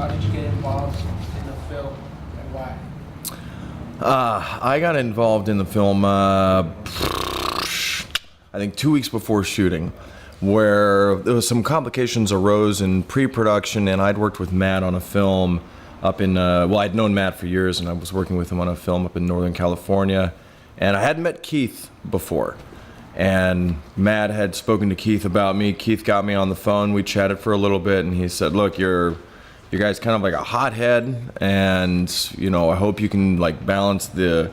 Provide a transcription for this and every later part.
How did you get involved in the film and why? I got involved in the film, I think 2 weeks before shooting, where there was some complications arose in pre-production, and I'd worked with Matt on a film up in, I'd known Matt for years, and I was working with him on a film up in Northern California, and I hadn't met Keith before. And Matt had spoken to Keith about me. Keith got me on the phone. We chatted for a little bit, and he said, "Look, your guy's kind of like a hothead, and I hope you can like balance the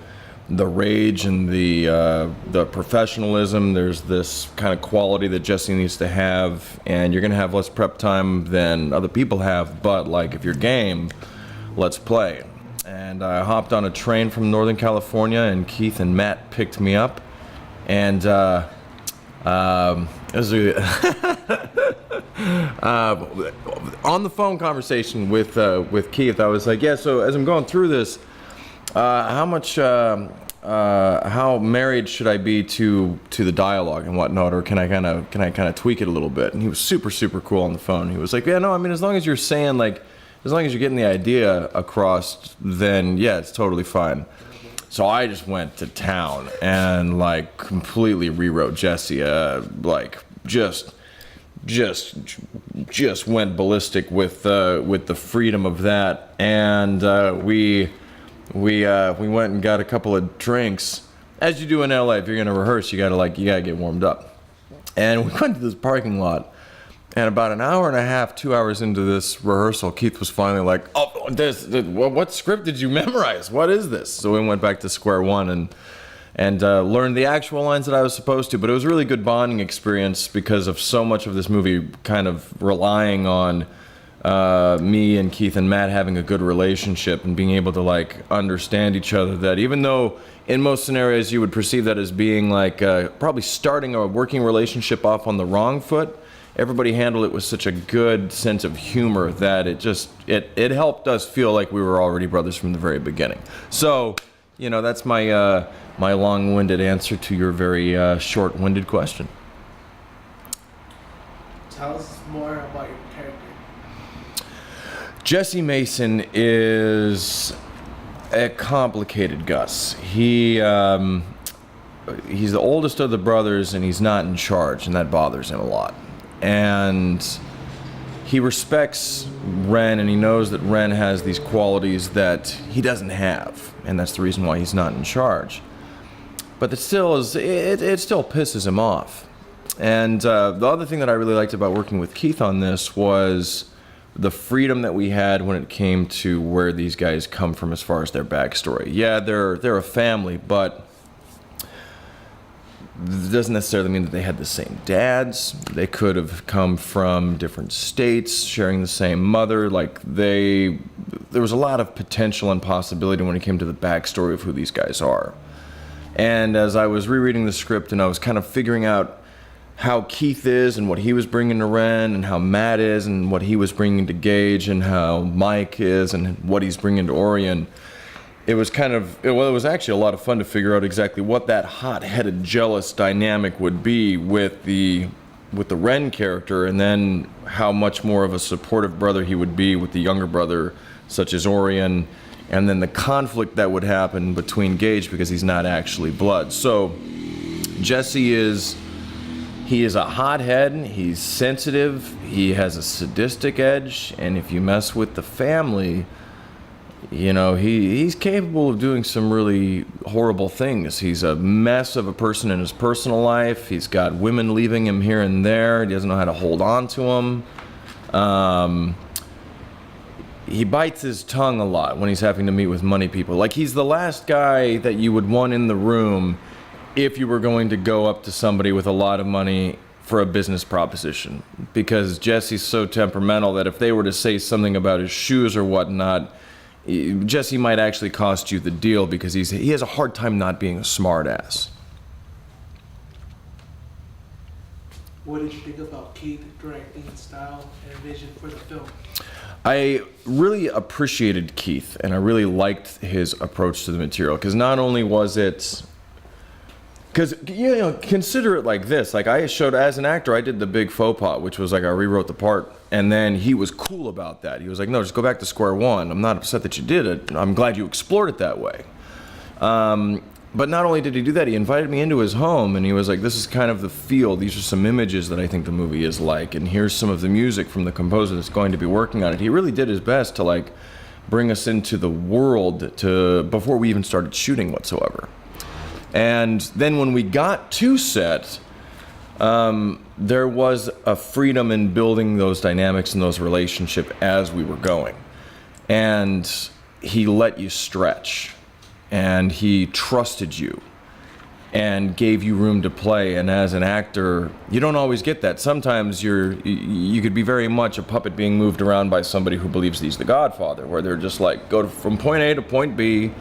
rage and the professionalism. There's this kind of quality that Jesse needs to have, and you're gonna have less prep time than other people have. But like, if you're game, let's play." And I hopped on a train from Northern California, and Keith and Matt picked me up. And it was on the phone conversation with Keith. I was like, "Yeah, so as I'm going through this, how married should I be to the dialogue and whatnot, or can I kind of tweak it a little bit?" And he was super cool on the phone. He was like, "Yeah, no, I mean, as long as you're saying like, as long as you're getting the idea across, then yeah, it's totally fine." So I just went to town and like completely rewrote Jesse, like just went ballistic with the freedom of that, and we went and got a couple of drinks. As you do in LA, if you're gonna rehearse, you gotta get warmed up. And we went to this parking lot. And about an hour and a half, 2 hours into this rehearsal, Keith was finally like, "Oh, what script did you memorize? What is this?" So we went back to square one and learned the actual lines that I was supposed to. But it was a really good bonding experience because of so much of this movie kind of relying on me and Keith and Matt having a good relationship and being able to like understand each other. That even though in most scenarios you would perceive that as being like probably starting a working relationship off on the wrong foot, everybody handled it with such a good sense of humor that it helped us feel like we were already brothers from the very beginning. So, that's my my long-winded answer to your very short-winded question. Tell us more about your character. Jesse Mason is a complicated Gus. He's the oldest of the brothers, and he's not in charge, and that bothers him a lot. And he respects Ren, and he knows that Ren has these qualities that he doesn't have, and that's the reason why he's not in charge. But it still pisses him off. And the other thing that I really liked about working with Keith on this was the freedom that we had when it came to where these guys come from as far as their backstory. Yeah, they're a family, but doesn't necessarily mean that they had the same dads. They could have come from different states, sharing the same mother. There was a lot of potential and possibility when it came to the backstory of who these guys are. And as I was rereading the script and I was kind of figuring out how Keith is and what he was bringing to Ren, and how Matt is and what he was bringing to Gage, and how Mike is and what he's bringing to Orion, it was actually a lot of fun to figure out exactly what that hot-headed, jealous dynamic would be with the Ren character, and then how much more of a supportive brother he would be with the younger brother, such as Orion, and then the conflict that would happen between Gage because he's not actually blood. So Jesse is a hothead, he's sensitive, he has a sadistic edge, and if you mess with the family, he's capable of doing some really horrible things. He's a mess of a person in his personal life. He's got women leaving him here and there. He doesn't know how to hold on to them. He bites his tongue a lot when he's having to meet with money people. Like, he's the last guy that you would want in the room if you were going to go up to somebody with a lot of money for a business proposition. Because Jesse's so temperamental that if they were to say something about his shoes or whatnot, Jesse might actually cost you the deal because he has a hard time not being a smart ass. What did you think about Keith's directing style and vision for the film? I really appreciated Keith, and I really liked his approach to the material, because not only was it Because, you know, consider it like this. Like, I showed, as an actor, I did the big faux pas, which was like I rewrote the part. And then he was cool about that. He was like, no, just go back to square one. I'm not upset that you did it. I'm glad you explored it that way. But not only did he do that, he invited me into his home. And he was like, this is kind of the feel. These are some images that I think the movie is like. And here's some of the music from the composer that's going to be working on it. He really did his best to, like, bring us into the world before we even started shooting whatsoever. And then when we got to set, there was a freedom in building those dynamics and those relationships as we were going. And he let you stretch, and he trusted you and gave you room to play. And as an actor, you don't always get that. Sometimes you could be very much a puppet being moved around by somebody who believes he's the Godfather, where they're just like, go from point A to point B,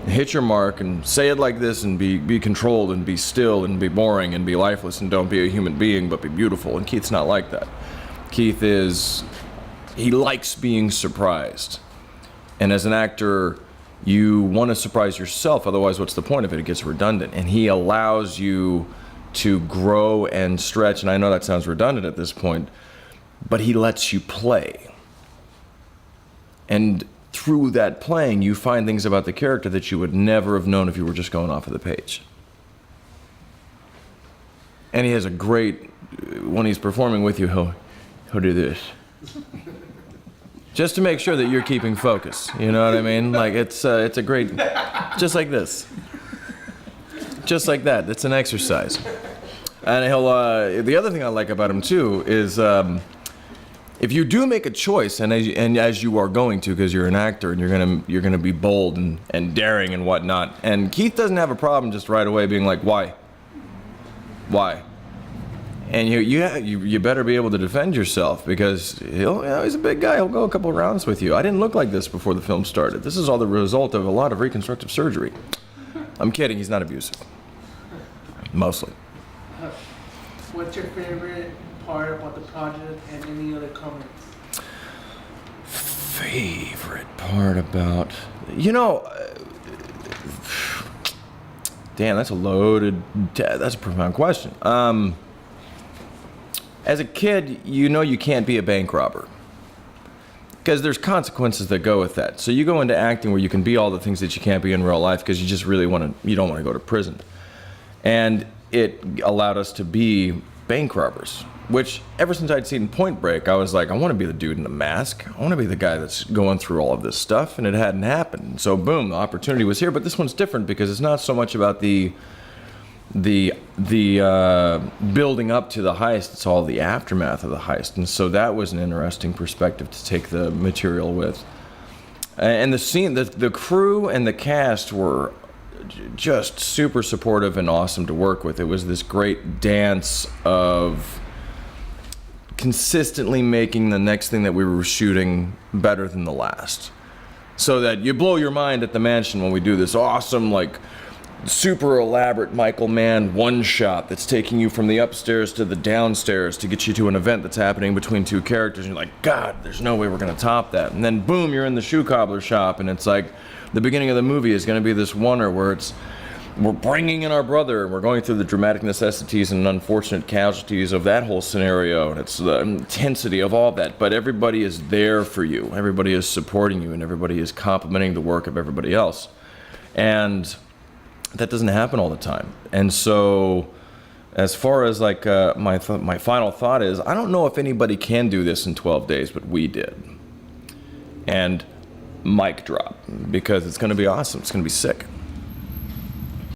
hit your mark and say it like this, and be controlled and be still and be boring and be lifeless and don't be a human being but be beautiful. And Keith's not like that. Keith he likes being surprised. And as an actor, you want to surprise yourself, otherwise what's the point of it? It gets redundant. And he allows you to grow and stretch, and I know that sounds redundant at this point, but he lets you play. And through that playing, you find things about the character that you would never have known if you were just going off of the page. And he has a great, when he's performing with you, he'll do this. Just to make sure that you're keeping focus, you know what I mean? Like, it's a great, just like this. Just like that, it's an exercise. And the other thing I like about him too is, if you do make a choice, and as you are going to, because you're an actor and you're gonna be bold and daring and whatnot, and Keith doesn't have a problem just right away being like, why? And you better be able to defend yourself, because he's a big guy. He'll go a couple rounds with you. I didn't look like this before the film started. This is all the result of a lot of reconstructive surgery. I'm kidding. He's not abusive. Mostly. What's your favorite part about the project, and any other comments? Favorite part about, damn, that's a profound question. As a kid, you can't be a bank robber, because there's consequences that go with that. So you go into acting where you can be all the things that you can't be in real life, because you just really you don't want to go to prison. And it allowed us to be bank robbers, which ever since I'd seen Point Break, I was like, I want to be the dude in the mask. I want to be the guy that's going through all of this stuff, and it hadn't happened. So boom, the opportunity was here. But this one's different, because it's not so much about the building up to the heist. It's all the aftermath of the heist. And so that was an interesting perspective to take the material with. And the scene, the crew and the cast were just super supportive and awesome to work with. It was this great dance of consistently making the next thing that we were shooting better than the last. So that you blow your mind at the mansion when we do this awesome, like, super elaborate Michael Mann one shot that's taking you from the upstairs to the downstairs to get you to an event that's happening between two characters, and you're like, God, there's no way we're gonna top that. And then boom, you're in the shoe cobbler shop, and it's like the beginning of the movie is gonna be this wonder where we're bringing in our brother, and we're going through the dramatic necessities and unfortunate casualties of that whole scenario, and it's the intensity of all that. But everybody is there for you, everybody is supporting you, and everybody is complimenting the work of everybody else. And that doesn't happen all the time. And so, as far as like my final thought is, I don't know if anybody can do this in 12 days, but we did. And mic drop, because it's going to be awesome. It's going to be sick.